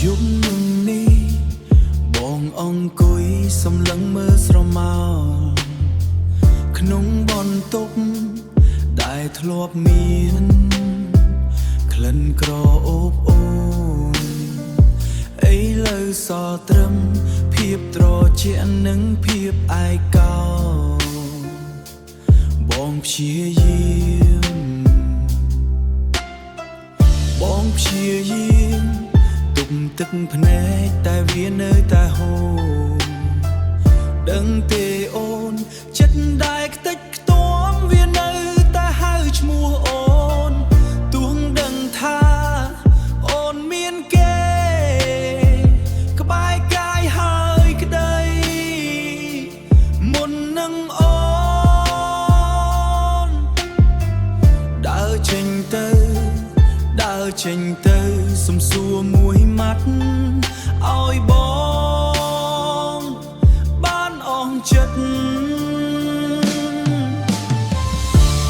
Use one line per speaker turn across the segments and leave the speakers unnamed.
យប់នឹងនេះបងអង្គុយសម្លឹងមើលស្រមោលក្នុងបន្ទប់ដែលធ្លាប់មានក្លិនក្រអូបអូនឥឡូវសល់ត្រឹមភាពត្រជាក់និងភាពឯកោបងព្យាយាមទុំទឹកភ្នែកតែវានៅតែហូរដឹងទេអូនចិត្តដែលខ្ទេចខ្ទាំវានៅតែហៅឈ្មោះអូនទួងដឹងថាអូនមានគេក្បែរកាយហើយក្តីមុននឹងអូនដើរចេញទៅសំសួរមួយម៉ាត់ឲ្យបងបានអស់ចិត្ត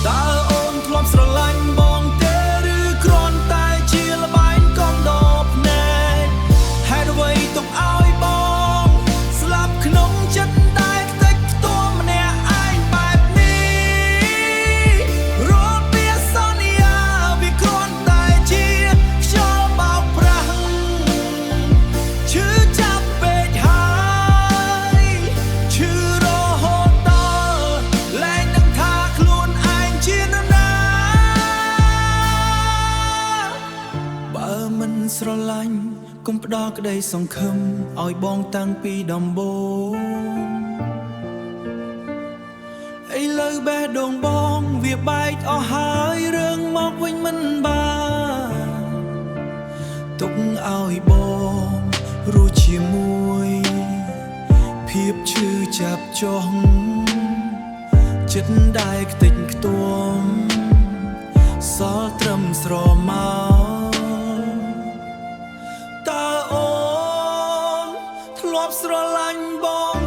តើអូនធ្លាប់ស្រឡាញ់បងទេឬគ្រាន់តែជាល្បែងកំដរភ្នែកហេតុអ្វីទុកឲ្យបងស្លាប់ក្នុងចិត្តដែលខ្ទេចខ្ទាំម្នាក់ឯងបែបនេះរាល់ពាក្យសន្យាវាគ្រាន់តែជាខ្យល់បោកប្រាស់ឈឺចាប់ពេកហើយឈឺរហូតដល់លែងដឹងថាខ្លួនឯងជានរណាបើមិនស្រឡាញ់កុំផ្ដល់ក្តីសង្ឃឹមឲ្យបងតាំងពីដំបូងឥឡូវបេះដូងបងវាបែកអស់ហើយរឿងមកវិញមិនបានទុកឲ្យបងរស់ជាមួយភាពឈឺចាប់ចុះចិត្តដែលខ្ទេចខ្ទាំសល់ត្រឹមស្រមោលតើអូនធ្លាប់ស្រឡាញ់បង